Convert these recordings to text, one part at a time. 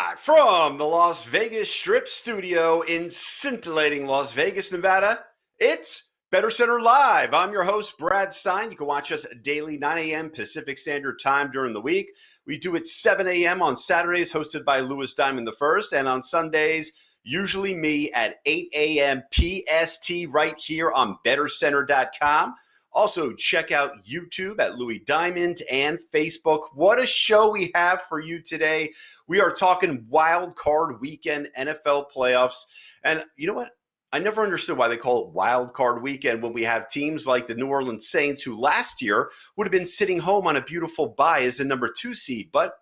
Live from the Las Vegas Strip studio in scintillating Las Vegas, Nevada, it's BettorCenter Live. I'm your host, Brad Stein. You can watch us daily, 9 a.m. Pacific Standard Time during the week. We do it 7 a.m. on Saturdays, hosted by Louis Diamond I, and on Sundays, usually me at 8 a.m. PST right here on BettorCenter.com. Also, check out YouTube at Louis Diamond and Facebook. What a show we have for you today. We are talking wild card weekend NFL playoffs. And you know what? I never understood why they call it wild card weekend when we have teams like the New Orleans Saints, who last year would have been sitting home on a beautiful bye as the number 2 seed. But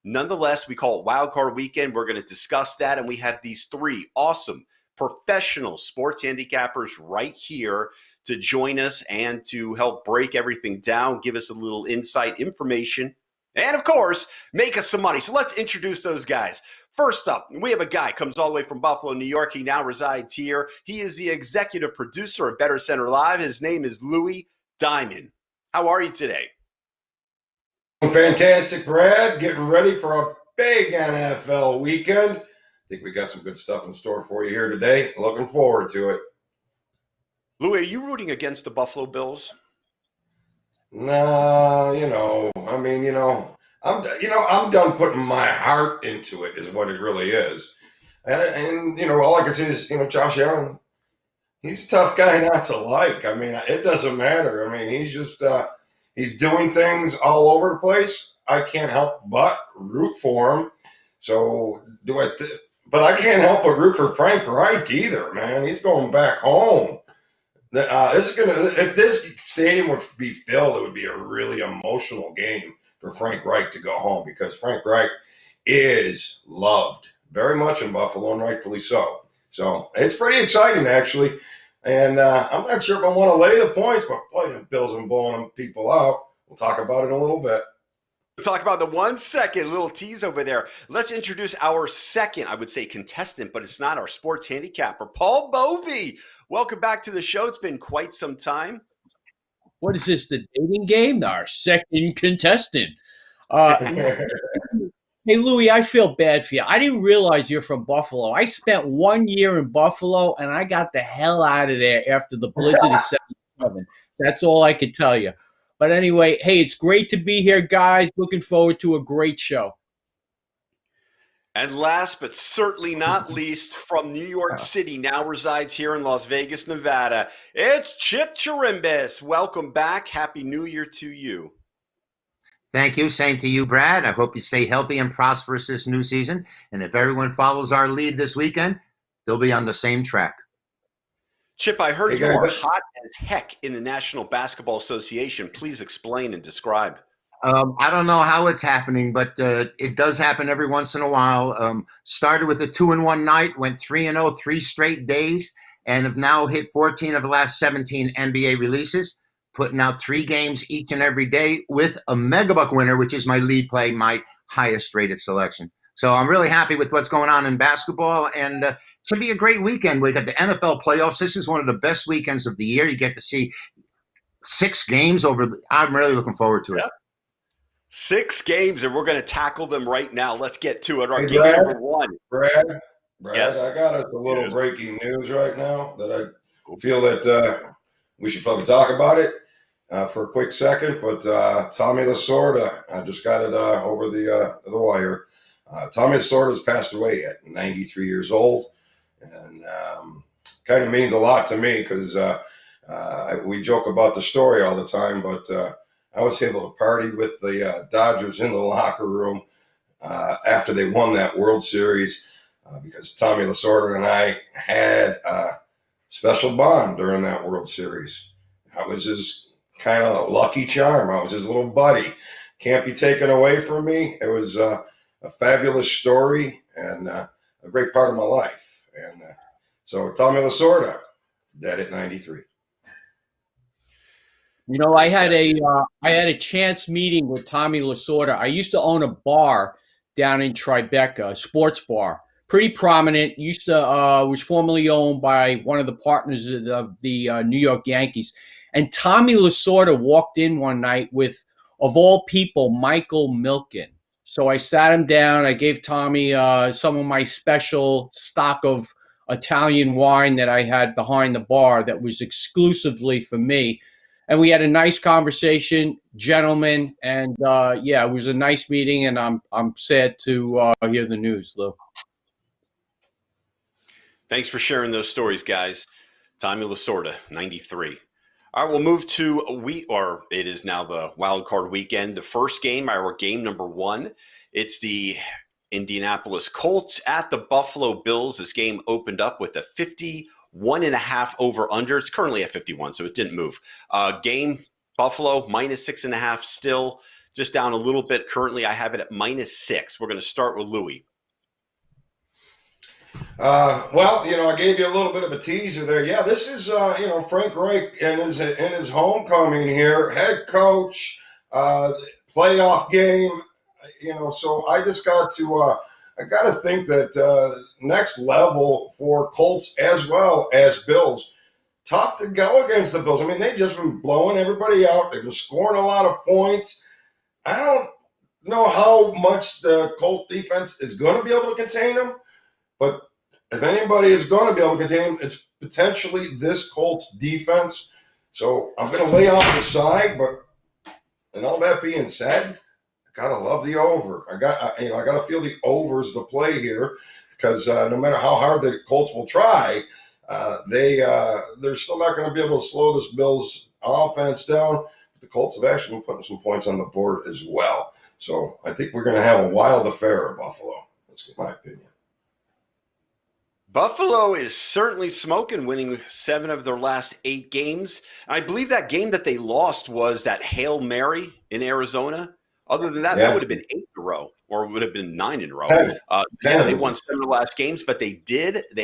nonetheless, we call it wild card weekend. We're going to discuss that. And we have these three awesome professional sports handicappers right here to join us and to help break everything down, give us a little insight information, and of course, make us some money. So let's introduce those guys. First up, we have a guy comes all the way from Buffalo, New York. He now resides here. He is the executive producer of BettorCenter Live. His name is Louis Diamond. How are you today? Fantastic, Brad. Getting ready for a big NFL weekend. I think we got some good stuff in store for you here today. Looking forward to it. Louis, are you rooting against the Buffalo Bills? Nah, I'm done putting my heart into it, is what it really is. And all I can say is, Josh Allen, he's a tough guy not to like. I mean, it doesn't matter. I mean, he's just he's doing things all over the place. I can't help but root for him. So but I can't help but root for Frank Reich either, man. He's going back home. If this stadium would be filled, it would be a really emotional game for Frank Reich to go home, because Frank Reich is loved very much in Buffalo, and rightfully so. So it's pretty exciting, actually. And I'm not sure if I want to lay the points, but boy, the Bills are blowing them people out. We'll talk about it in a little bit. We'll talk about the 1 second little tease over there. Let's introduce our second, I would say, contestant, but it's not our sports handicapper, Paul Bovi. Welcome back to the show. It's been quite some time. What is this, the dating game? Our second contestant. Hey, Louis, I feel bad for you. I didn't realize you're from Buffalo. I spent 1 year in Buffalo, and I got the hell out of there after the blizzard of 77. That's all I can tell you. But anyway, hey, it's great to be here, guys. Looking forward to a great show. And last but certainly not least, from New York City, now resides here in Las Vegas, Nevada, it's Chip Chirimbes. Welcome back. Happy New Year to you. Thank you. Same to you, Brad. I hope you stay healthy and prosperous this new season. And if everyone follows our lead this weekend, they'll be on the same track. Chip, I heard you are hot as heck in the National Basketball Association. Please explain and describe. I don't know how it's happening, but it does happen every once in a while. Started with a 2-1 night, went 3-0 3 straight days, and have now hit 14 of the last 17 NBA releases, putting out 3 games each and every day with a Megabuck winner, which is my lead play, my highest rated selection. So I'm really happy with what's going on in basketball, and it should be a great weekend. We got the NFL playoffs. This is one of the best weekends of the year. You get to see 6 games I'm really looking forward to it. Yep. 6 games, and we're going to tackle them right now. Let's get to it. Our game number 1. Brad, yes. I got us a little breaking news right now that I feel that we should probably talk about it for a quick second. But Tommy Lasorda, I just got it over the wire. Tommy Lasorda has passed away at 93 years old, and kind of means a lot to me because we joke about the story all the time, but I was able to party with the Dodgers in the locker room after they won that World Series because Tommy Lasorda and I had a special bond during that World Series. I was his kind of lucky charm. I was his little buddy. Can't be taken away from me. It was a fabulous story and a great part of my life. And so Tommy Lasorda, dead at 93. I had a chance meeting with Tommy Lasorda. I used to own a bar down in Tribeca, a sports bar, pretty prominent. Was formerly owned by one of the partners of the New York Yankees. And Tommy Lasorda walked in one night with, of all people, Michael Milken. So I sat him down. I gave Tommy some of my special stock of Italian wine that I had behind the bar that was exclusively for me. And we had a nice conversation, gentlemen. And it was a nice meeting. And I'm sad to hear the news, Lou. Thanks for sharing those stories, guys. Tommy Lasorda, 93. All right, we'll move to it is now the wild card weekend. The first game, our game number 1, it's the Indianapolis Colts at the Buffalo Bills. This game opened up with a 51.5 over under. It's currently at 51, so it didn't move. Game Buffalo -6.5, still just down a little bit. Currently, I have it at -6. We're going to start with Louis. I gave you a little bit of a teaser there. Yeah, this is, Frank Reich in his homecoming here, head coach, playoff game, so I just got to think that next level for Colts as well as Bills. Tough to go against the Bills. I mean, they've just been blowing everybody out. They've been scoring a lot of points. I don't know how much the Colts defense is going to be able to contain them, but if anybody is going to be able to contain them, it's potentially this Colts defense. So I'm going to lay off the side, but and all that being said, I gotta love the over. I got to feel the overs to play here because no matter how hard the Colts will try, they're still not going to be able to slow this Bills offense down. But the Colts have actually been putting some points on the board as well. So I think we're going to have a wild affair in Buffalo. That's my opinion. Buffalo is certainly smoking, winning 7 of their last 8 games. I believe that game that they lost was that Hail Mary in Arizona. Other than that, that would have been 8 in a row, or it would have been 9 in a row. 10. They won 7 of the last games, but they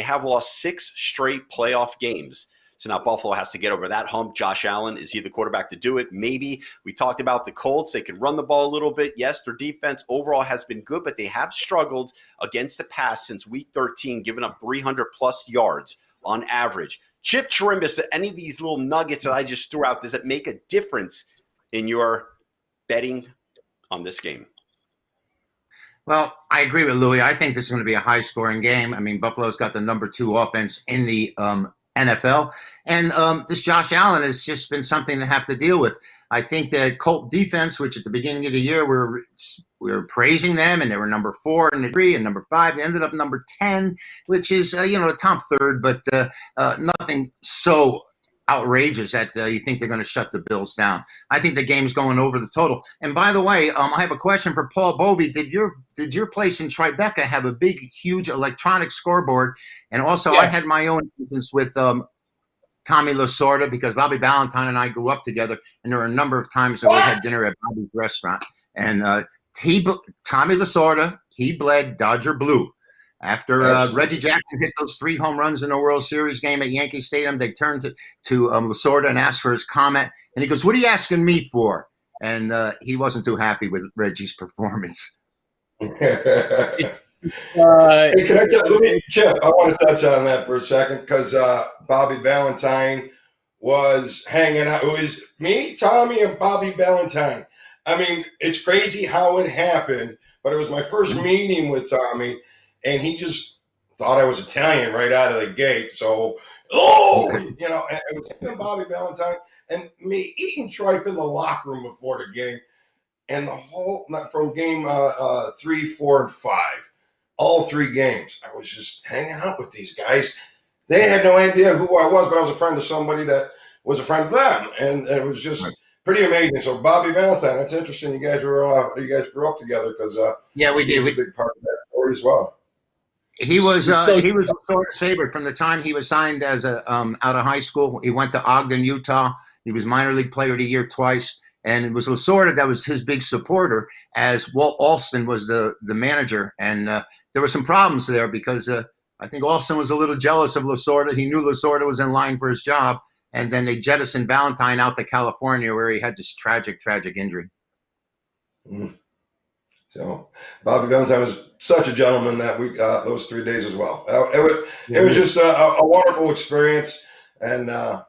have lost 6 straight playoff games. So now Buffalo has to get over that hump. Josh Allen, is he the quarterback to do it? Maybe. We talked about the Colts. They can run the ball a little bit. Yes, their defense overall has been good, but they have struggled against the pass since week 13, giving up 300-plus yards on average. Chip Chirimbes, any of these little nuggets that I just threw out, does it make a difference in your betting on this game? Well, I agree with Louis. I think this is going to be a high-scoring game. I mean, Buffalo's got the number 2 offense in the NFL. And this Josh Allen has just been something to have to deal with. I think that Colt defense, which at the beginning of the year we were praising them, and they were number 4 and 3 and number 5. They ended up number 10, which is the top third, but nothing so outrageous that you think they're going to shut the Bills down. I think the game's going over the total. And by the way, I have a question for Paul Bovi. Did your place in Tribeca have a big, huge electronic scoreboard? And also, I had my own business with Tommy Lasorda because Bobby Valentine and I grew up together, and there were a number of times that we had dinner at Bobby's restaurant. And Tommy Lasorda, he bled Dodger blue. After Reggie Jackson hit those 3 home runs in the World Series game at Yankee Stadium, they turned to Lasorda and asked for his comment. And he goes, "What are you asking me for?" And he wasn't too happy with Reggie's performance. Hey, can I tell you, Chip, I want to touch on that for a second because Bobby Valentine was hanging out. It was me, Tommy, and Bobby Valentine. I mean, it's crazy how it happened, but it was my first meeting with Tommy. And he just thought I was Italian right out of the gate. So, and it was him and Bobby Valentine and me eating tripe in the locker room before the game. And the whole, from game 3, 4, and 5, all 3 games, I was just hanging out with these guys. They had no idea who I was, but I was a friend of somebody that was a friend of them. And it was just pretty amazing. So, Bobby Valentine, that's interesting. You guys grew up together because we did. He was a big part of that story as well. He was Lasorda's favorite from the time he was signed as out of high school. He went to Ogden, Utah. He was minor league player of the year twice, and it was Lasorda that was his big supporter, as Walt Alston was the manager. And there were some problems there because I think Alston was a little jealous of Lasorda. He knew Lasorda was in line for his job, and then they jettisoned Valentine out to California, where he had this tragic injury. Mm. So Bobby Valentine was such a gentleman that week, those 3 days as well. It was just a wonderful experience, and my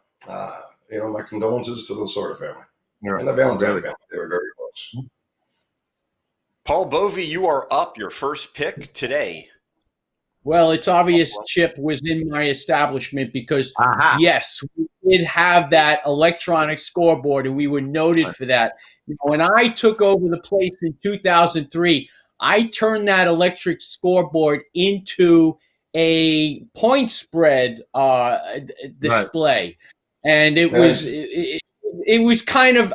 condolences to the Lasorda family and the Valentine family. They were very close. Paul Bovi, you are up. Your first pick today. Well, it's obvious Chip was in my establishment because, Aha. yes, we did have that electronic scoreboard, and we were noted for that. When I took over the place in 2003, I turned that electric scoreboard into a point spread display, and it was it was kind of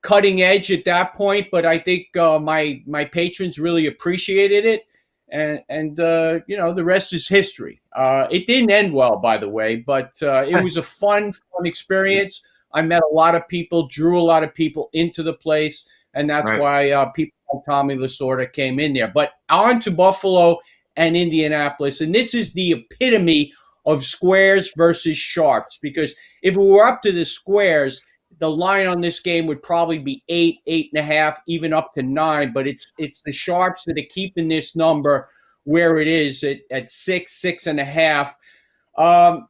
cutting edge at that point. But I think my patrons really appreciated it. And the rest is history. It didn't end well, by the way, but it was a fun experience. I met a lot of people, drew a lot of people into the place, and that's why people like Tommy Lasorda came in there. But on to Buffalo and Indianapolis, and this is the epitome of squares versus sharps, because if we were up to the squares, the line on this game would probably be 8, 8.5, even up to 9. But it's the sharps that are keeping this number where it is at 6, 6.5.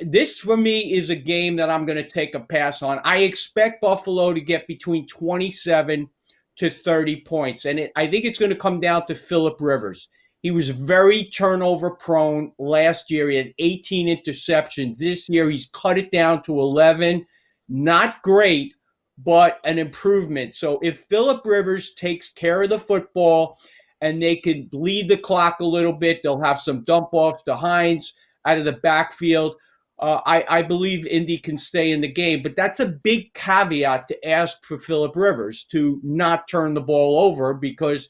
This for me is a game that I'm going to take a pass on. I expect Buffalo to get between 27 to 30 points, and I think it's going to come down to Phillip Rivers. He was very turnover prone last year. He had 18 interceptions. This year he's cut it down to 11. Not great, but an improvement. So if Phillip Rivers takes care of the football and they can bleed the clock a little bit, they'll have some dump offs to Hines out of the backfield. I believe Indy can stay in the game, but that's a big caveat to ask for Phillip Rivers to not turn the ball over, because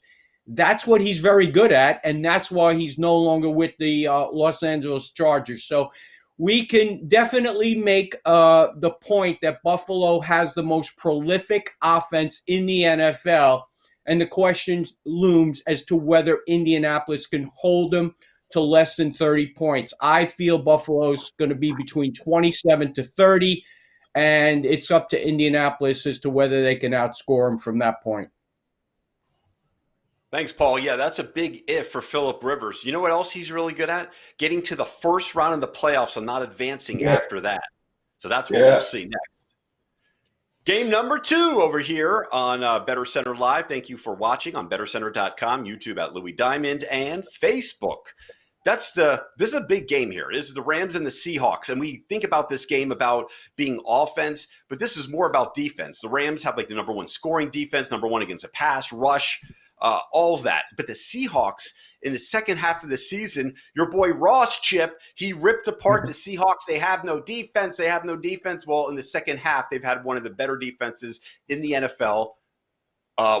that's what he's very good at, and that's why he's no longer with the Los Angeles Chargers. So we can definitely make the point that Buffalo has the most prolific offense in the NFL, and the question looms as to whether Indianapolis can hold them to less than 30 points. I feel Buffalo's going to be between 27 to 30, and it's up to Indianapolis as to whether they can outscore them from that point. Thanks, Paul. Yeah, that's a big if for Phillip Rivers. You know what else he's really good at? Getting to the first round of the playoffs and not advancing after that. So that's what we'll see next. Game number 2 over here on BettorCenter Live. Thank you for watching on BettorCenter.com, YouTube at Louis Diamond, and Facebook. This is a big game here. This is the Rams and the Seahawks, and we think about this game about being offense, but this is more about defense. The Rams have like the number 1 scoring defense, number 1 against a pass, rush, all of that. But the Seahawks, in the second half of the season, your boy Ross, Chip, he ripped apart the Seahawks. They have no defense. They have no defense. Well, in the second half, they've had one of the better defenses in the NFL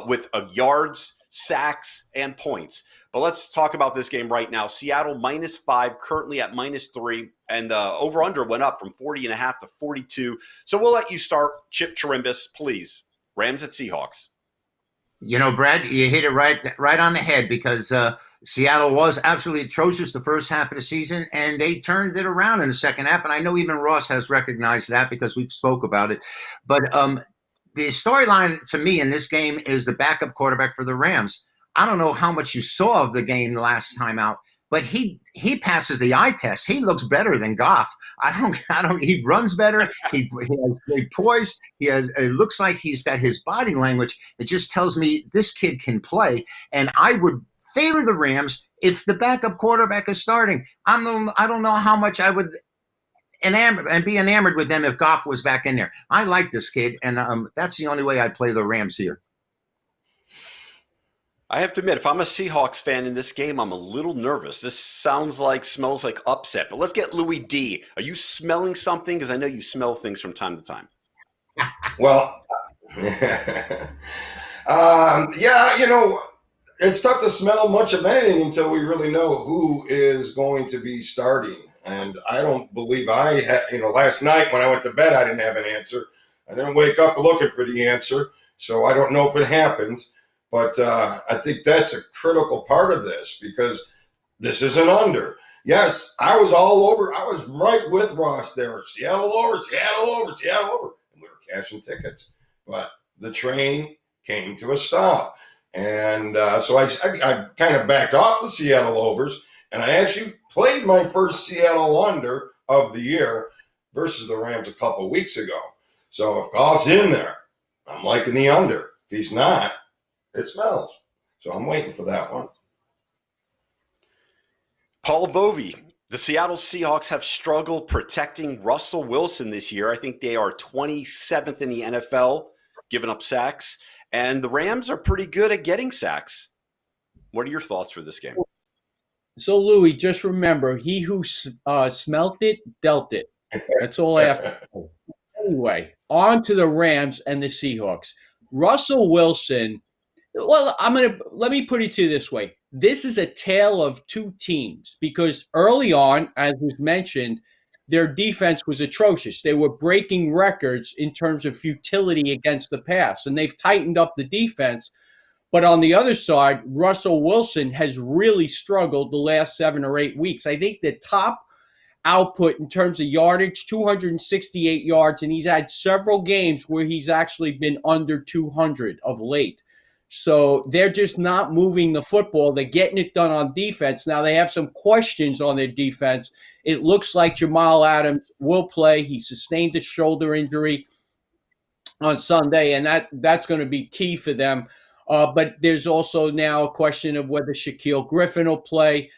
with yards, sacks, and points. But let's talk about this game right now. Seattle -5, currently at -3, and the over-under went up from 40.5 to 42. So we'll let you start. Chip Chirimbes, please. Rams at Seahawks. Brad, you hit it right on the head, because Seattle was absolutely atrocious the first half of the season, and they turned it around in the second half. And I know even Ross has recognized that because we've spoke about it. But the storyline to me in this game is the backup quarterback for the Rams. I don't know how much you saw of the game the last time out, but he passes the eye test. He looks better than Goff. He runs better. He has great poise. It looks like he's got his body language. It just tells me this kid can play. And I would favor the Rams if the backup quarterback is starting. I don't know how much I would be enamored with them if Goff was back in there. I like this kid, and that's the only way I'd play the Rams here. I have to admit, if I'm a Seahawks fan in this game, I'm a little nervous. This smells like upset. But let's get Louis D. Are you smelling something? Because I know you smell things from time to time. Well, it's tough to smell much of anything until we really know who is going to be starting. And I don't believe last night when I went to bed, I didn't have an answer. I didn't wake up looking for the answer. So I don't know if it happened. But I think that's a critical part of this, because this is an under. Yes, I was all over. I was right with Ross there. Seattle over, Seattle over, Seattle over. And we were cashing tickets. But the train came to a stop. And so I kind of backed off the Seattle overs. And I actually played my first Seattle under of the year versus the Rams a couple of weeks ago. So if Goff's in there, I'm liking the under. If he's not, It smells. So I'm waiting for that one. Paul Bovi, the Seattle Seahawks have struggled protecting Russell Wilson this year. I think they are 27th in the NFL, giving up sacks. And the Rams are pretty good at getting sacks. What are your thoughts for this game? So, Louis, just remember, he who smelt it, dealt it. That's all I have to say. Anyway, on to the Rams and the Seahawks. Russell Wilson, well, let me put it to you this way. This is a tale of two teams because early on, as was mentioned, their defense was atrocious. They were breaking records in terms of futility against the pass, and they've tightened up the defense. But on the other side, Russell Wilson has really struggled the last 7 or 8 weeks. I think the top output in terms of yardage, 268 yards, and he's had several games where he's actually been under 200 of late. So they're just not moving the football. They're getting it done on defense. Now they have some questions on their defense. It looks like Jamal Adams will play. He sustained a shoulder injury on Sunday, and that's going to be key for them. But there's also now a question of whether Shaquille Griffin will play.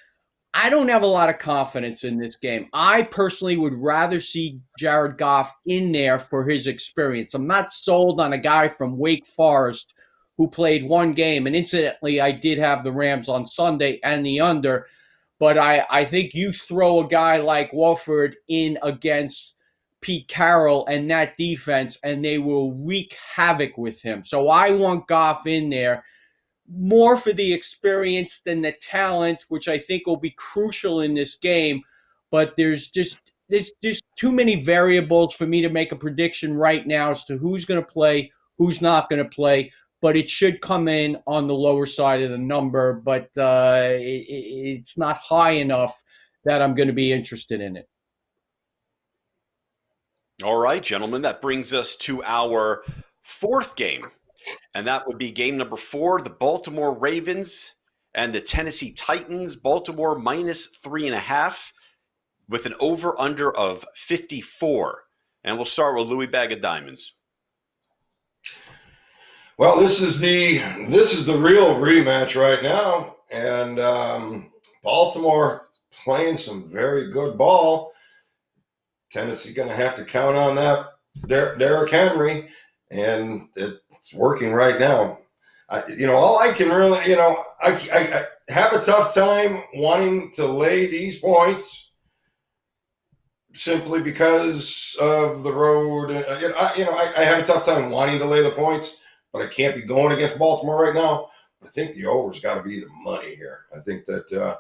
I don't have a lot of confidence in this game. I personally would rather see Jared Goff in there for his experience. I'm not sold on a guy from Wake Forest who played one game. And incidentally, I did have the Rams on Sunday and the under. But I think you throw a guy like Wolford in against Pete Carroll and that defense, and they will wreak havoc with him. So I want Goff in there more for the experience than the talent, which I think will be crucial in this game. But there's just too many variables for me to make a prediction right now as to who's going to play, who's not going to play. But it should come in on the lower side of the number, but it's not high enough that I'm going to be interested in it. All right, gentlemen, that brings us to our fourth game, and that would be game number 4, the Baltimore Ravens and the Tennessee Titans. Baltimore -3.5 with an over-under of 54. And we'll start with Louis Bag of Diamonds. Well, this is the real rematch right now, and Baltimore playing some very good ball. Tennessee going to have to count on that Derrick Henry, and it's working right now. All I can really, I have a tough time wanting to lay these points simply because of the road. I have a tough time wanting to lay the points, but I can't be going against Baltimore right now. I think the over's got to be the money here. I think that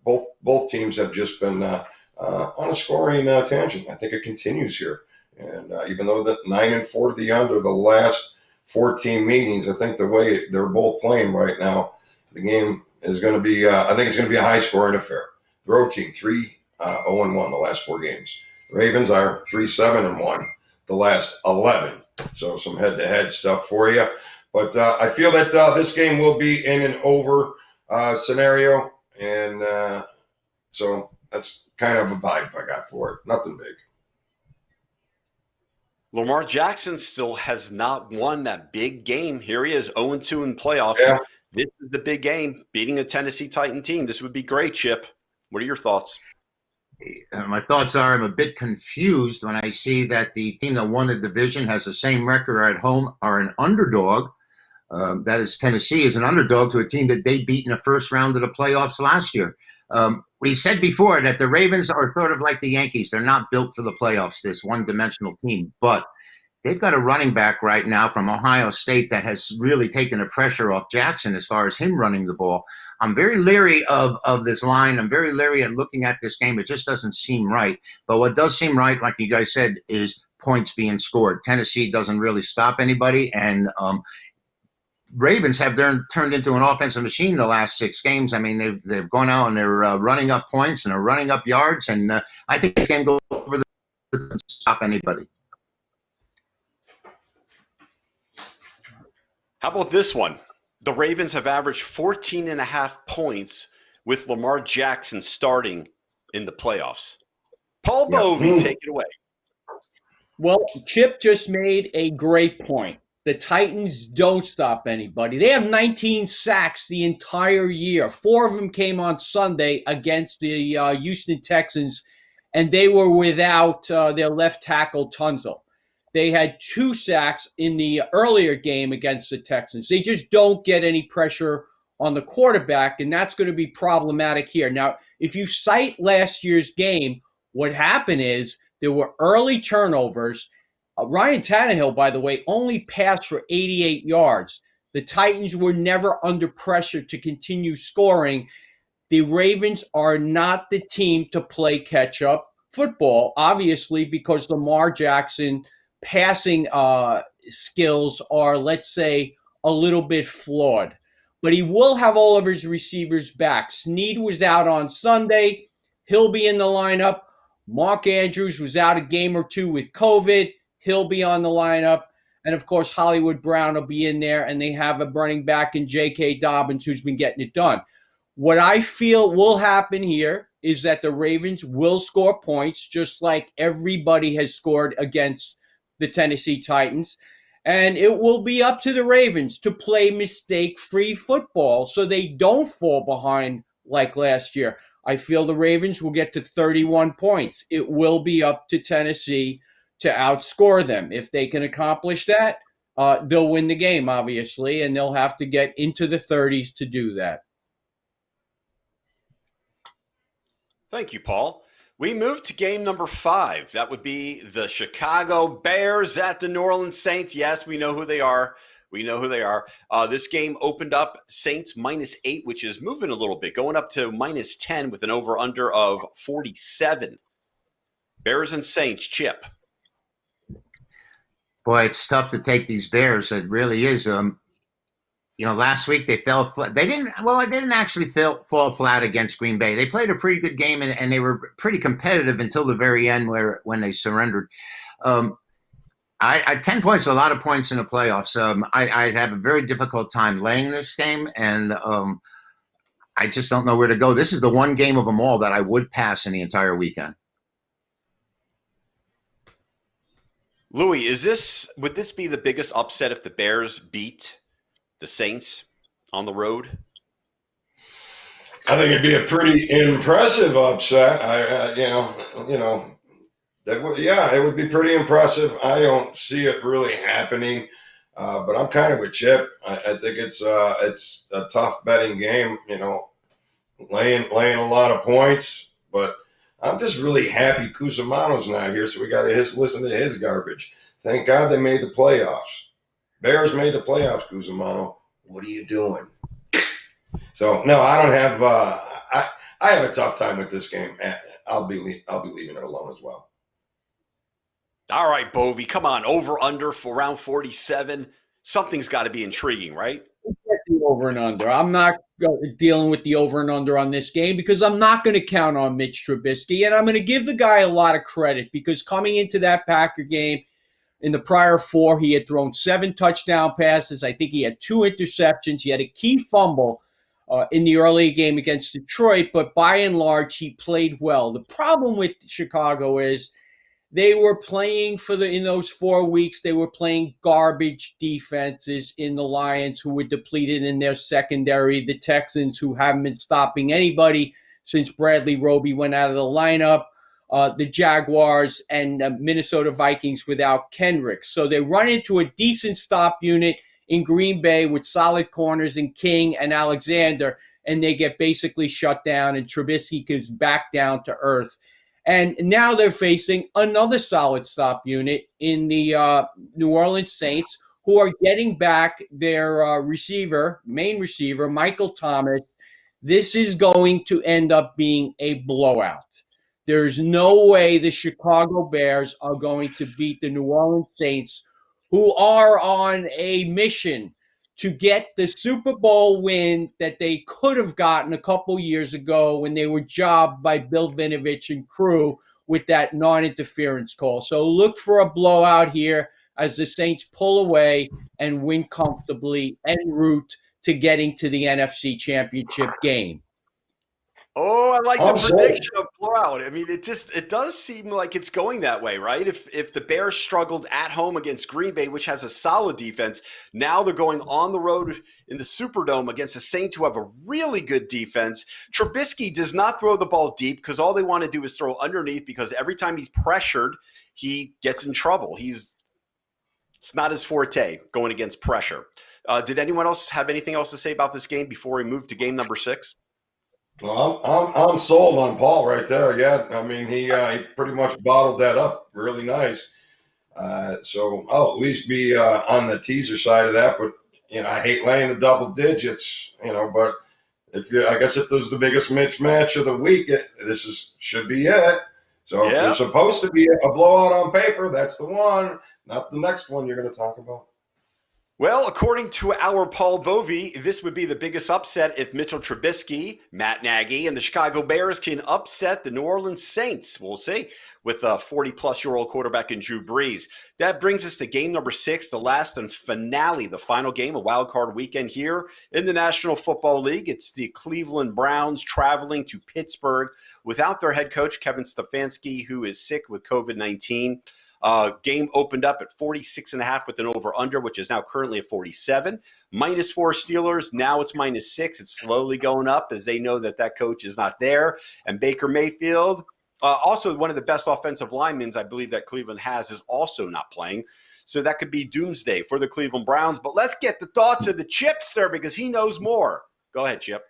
both teams have just been on a scoring tangent. I think it continues here. And even though the 9-4 to the under the last 14 meetings, I think the way they're both playing right now, the game is going to be, I think it's going to be a high-scoring affair. The road team, 3-0-1 the last 4 games. Ravens are 3-7-1 the last 11. So some head-to-head stuff for you. But I feel that this game will be in an over scenario. And so that's kind of a vibe I got for it. Nothing big. Lamar Jackson still has not won that big game. Here he is, 0-2 in playoffs. Yeah. This is the big game, beating a Tennessee Titan team. This would be great, Chip. What are your thoughts? My thoughts are I'm a bit confused when I see that the team that won the division has the same record at home, are an underdog. That is, Tennessee is an underdog to a team that they beat in the first round of the playoffs last year. We said before that the Ravens are sort of like the Yankees. They're not built for the playoffs, this one-dimensional team. But they've got a running back right now from Ohio State that has really taken the pressure off Jackson as far as him running the ball. I'm very leery of this line. I'm very leery at looking at this game. It just doesn't seem right. But what does seem right, like you guys said, is points being scored. Tennessee doesn't really stop anybody, and Ravens have turned into an offensive machine the last 6 games. I mean, they've gone out and they're running up points and they're running up yards, and I think they can go over the stop anybody. How about this one? The Ravens have averaged 14.5 points with Lamar Jackson starting in the playoffs. Paul Bovi, take it away. Well, Chip just made a great point. The Titans don't stop anybody. They have 19 sacks the entire year. 4 of them came on Sunday against the Houston Texans, and they were without their left tackle, Tunzel. They had 2 sacks in the earlier game against the Texans. They just don't get any pressure on the quarterback, and that's going to be problematic here. Now, if you cite last year's game, what happened is there were early turnovers. Ryan Tannehill, by the way, only passed for 88 yards. The Titans were never under pressure to continue scoring. The Ravens are not the team to play catch-up football, obviously, because Lamar Jackson passing skills are, let's say, a little bit flawed. But he will have all of his receivers back. Snead was out on Sunday. He'll be in the lineup. Mark Andrews was out a game or 2 with COVID. He'll be on the lineup. And, of course, Hollywood Brown will be in there, and they have a running back in J.K. Dobbins who's been getting it done. What I feel will happen here is that the Ravens will score points, just like everybody has scored against the Tennessee Titans. And it will be up to the Ravens to play mistake-free football so they don't fall behind like last year. I feel the Ravens will get to 31 points. It will be up to Tennessee to outscore them. If they can accomplish that, they'll win the game, obviously, and they'll have to get into the 30s to do that. Thank you, Paul. We move to game number 5. That would be the Chicago Bears at the New Orleans Saints. Yes, we know who they are. This game opened up Saints -8, which is moving a little bit, going up to -10 with an over-under of 47. Bears and Saints, Chip. Boy, it's tough to take these Bears. It really is. Last week they fell flat. They didn't actually fall flat against Green Bay. They played a pretty good game, and they were pretty competitive until the very end when they surrendered. 10 points is a lot of points in the playoffs. I'd have a very difficult time laying this game, and I just don't know where to go. This is the one game of them all that I would pass in the entire weekend. Louis, would this be the biggest upset if the Bears beat the Saints on the road? I think it'd be a pretty impressive upset. It would be pretty impressive. I don't see it really happening, but I'm kind of with Chip. I think it's a tough betting game. Laying a lot of points, but I'm just really happy Cusimano's not here, so we got to listen to his garbage. Thank God they made the playoffs. Bears made the playoffs, Cusimano. What are you doing? So, no, I don't have I have a tough time with this game. I'll be leaving it alone as well. All right, Bovi, come on. Over-under for round 47. Something's got to be intriguing, right? The over and under. I'm not dealing with the over and under on this game because I'm not going to count on Mitch Trubisky, and I'm going to give the guy a lot of credit because coming into that Packer game, in the prior 4, he had thrown 7 touchdown passes. I think he had 2 interceptions. He had a key fumble in the early game against Detroit, but by and large, he played well. The problem with Chicago is they were playing in those 4 weeks, they were playing garbage defenses in the Lions who were depleted in their secondary, the Texans who haven't been stopping anybody since Bradley Roby went out of the lineup, the Jaguars and Minnesota Vikings without Kendricks. So they run into a decent stop unit in Green Bay with solid corners in King and Alexander, and they get basically shut down, and Trubisky goes back down to earth. And now they're facing another solid stop unit in the New Orleans Saints, who are getting back their main receiver, Michael Thomas. This is going to end up being a blowout. There's no way the Chicago Bears are going to beat the New Orleans Saints, who are on a mission to get the Super Bowl win that they could have gotten a couple years ago when they were jobbed by Bill Vinovich and crew with that non-interference call. So look for a blowout here as the Saints pull away and win comfortably en route to getting to the NFC Championship game. Oh, I like the prediction of out. I mean, it does seem like it's going that way, right? If the Bears struggled at home against Green Bay, which has a solid defense, now they're going on the road in the Superdome against the Saints, who have a really good defense. Trubisky does not throw the ball deep because all they want to do is throw underneath, because every time he's pressured, he gets in trouble. It's not his forte going against pressure. Did anyone else have anything else to say about this game before we move to game number 6? Well, I'm sold on Paul right there. Yeah, I mean he pretty much bottled that up really nice. So I'll at least be on the teaser side of that. But I hate laying the double digits. But I guess if this is the biggest match of the week, should be it. So if there's supposed to be a blowout on paper, that's the one, not the next one you're going to talk about. Well, according to our Paul Bovi, this would be the biggest upset if Mitchell Trubisky, Matt Nagy, and the Chicago Bears can upset the New Orleans Saints. We'll see, with a 40-plus-year-old quarterback in Drew Brees. That brings us to game number 6, the last and finale, the final game of Wild Card Weekend here in the National Football League. It's the Cleveland Browns traveling to Pittsburgh without their head coach, Kevin Stefanski, who is sick with COVID-19. Game opened up at 46.5 with an over-under, which is now currently at 47. -4 Steelers. Now it's -6. It's slowly going up as they know that coach is not there. And Baker Mayfield, also one of the best offensive linemen I believe that Cleveland has, is also not playing. So that could be doomsday for the Cleveland Browns. But let's get the thoughts of the Chipster because he knows more. Go ahead, Chip.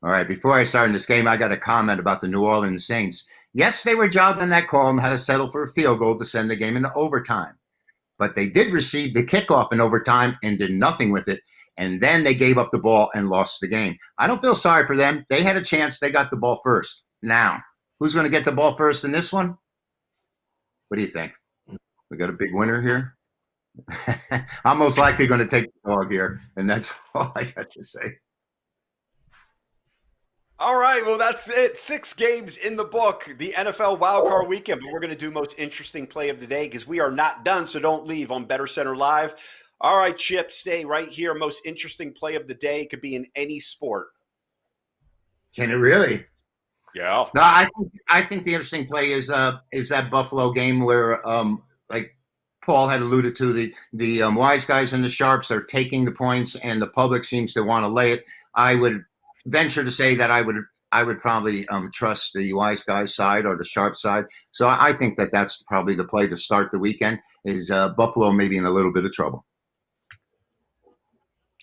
All right, before I start in this game, I got a comment about the New Orleans Saints. Yes, they were jobbed on that call and had to settle for a field goal to send the game into overtime. But they did receive the kickoff in overtime and did nothing with it. And then they gave up the ball and lost the game. I don't feel sorry for them. They had a chance. They got the ball first. Now, who's going to get the ball first in this one? What do you think? We got a big winner here? I'm most likely going to take the dog here, and that's all I got to say. All right, well, that's it. 6 games in the book, the NFL Wildcard Weekend. But we're going to do most interesting play of the day because we are not done, so don't leave on BettorCenter Live. All right, Chip, stay right here. Most interesting play of the day could be in any sport. Can it really? Yeah. No, I think the interesting play is that Buffalo game where, like Paul had alluded to, the wise guys and the sharps are taking the points, and the public seems to want to lay it. I would venture to say that I would probably trust the wise guys side or the sharp side. So I think that's probably the play to start the weekend is Buffalo maybe in a little bit of trouble.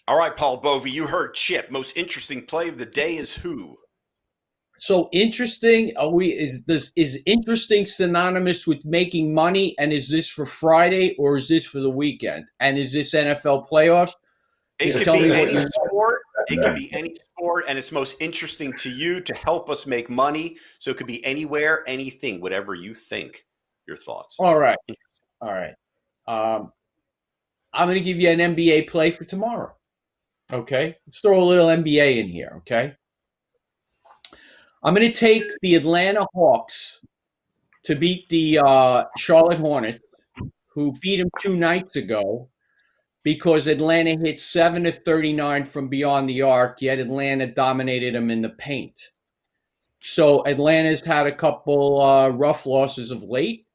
All right, Paul Bovi, you heard Chip. Most interesting play of the day is who? So interesting. Is interesting synonymous with making money? And is this for Friday or is this for the weekend? And is this NFL playoffs? It could be any sport. It could be any sport, and it's most interesting to you to help us make money. So it could be anywhere, anything, whatever you think. Your thoughts. All right. I'm going to give you an NBA play for tomorrow. Okay? Let's throw a little NBA in here, okay? I'm going to take the Atlanta Hawks to beat the Charlotte Hornets, who beat them 2 nights ago, because Atlanta hit 7 of 39 from beyond the arc, yet Atlanta dominated them in the paint. So Atlanta's had a couple rough losses of late.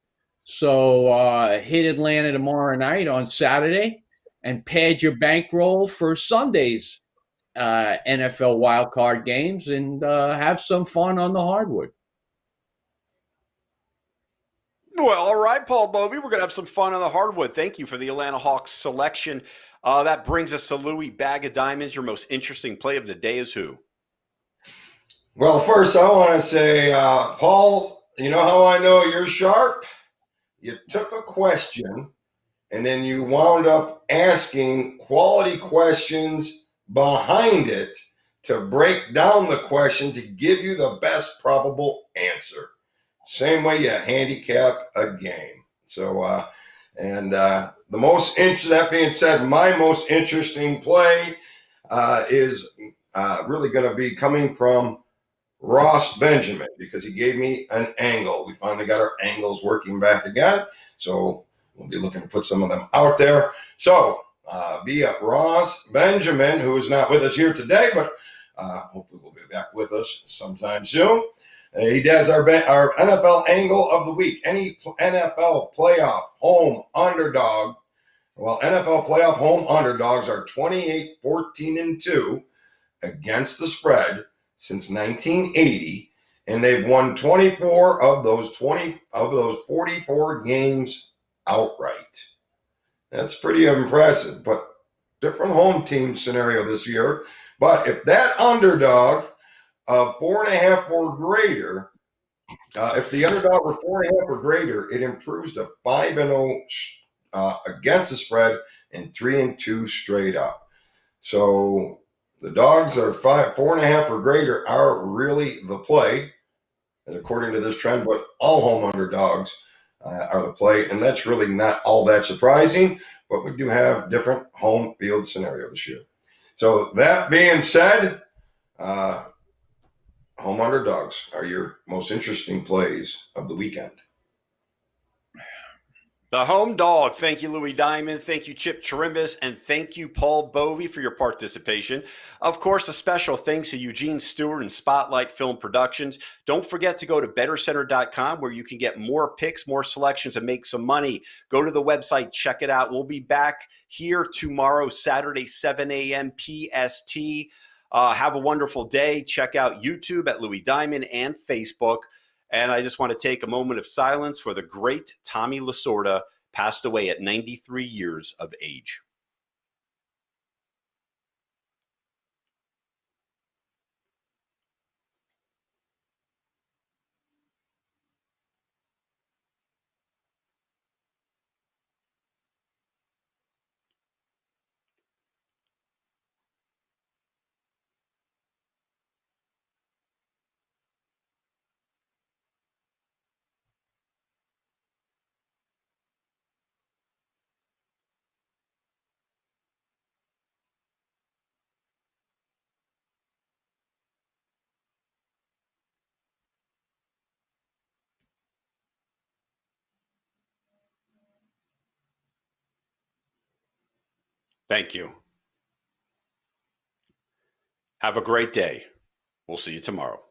So hit Atlanta tomorrow night on Saturday and pad your bankroll for Sunday's NFL wildcard games and have some fun on the hardwood. Well, all right, Paul Bovi, we're going to have some fun on the hardwood. Thank you for the Atlanta Hawks selection. That brings us to Louis Bag of Diamonds. Your most interesting play of the day is who? Well, first I want to say, Paul, you know how I know you're sharp? You took a question and then you wound up asking quality questions behind it to break down the question to give you the best probable answer. Same way you handicap a game. So, that being said, my most interesting play is really going to be coming from Ross Benjamin because he gave me an angle. We finally got our angles working back again. So we'll be looking to put some of them out there. So via Ross Benjamin, who is not with us here today, but hopefully will be back with us sometime soon. He does our NFL angle of the week. Any NFL playoff home underdog. Well, NFL playoff home underdogs are 28, 14, and 2 against the spread since 1980, and they've won 24 of those 44 games outright. That's pretty impressive, but different home team scenario this year. But if that underdog of 4.5 or greater, if the underdog were 4.5 or greater, it improves to 5-0 against the spread and 3-2 straight up. So the dogs are 4.5 or greater are really the play, according to this trend. But all home underdogs are the play, and that's really not all that surprising. But we do have different home field scenario this year. So that being said, home underdogs are your most interesting plays of the weekend. The home dog. Thank you, Louis Diamond. Thank you, Chip Chirimbes. And thank you, Paul Bovi, for your participation. Of course, a special thanks to Eugene Stewart and Spotlight Film Productions. Don't forget to go to BettorCenter.com where you can get more picks, more selections, and make some money. Go to the website. Check it out. We'll be back here tomorrow, Saturday, 7 a.m. PST. Have a wonderful day. Check out YouTube at Louis Diamond and Facebook. And I just want to take a moment of silence for the great Tommy Lasorda, passed away at 93 years of age. Thank you. Have a great day. We'll see you tomorrow.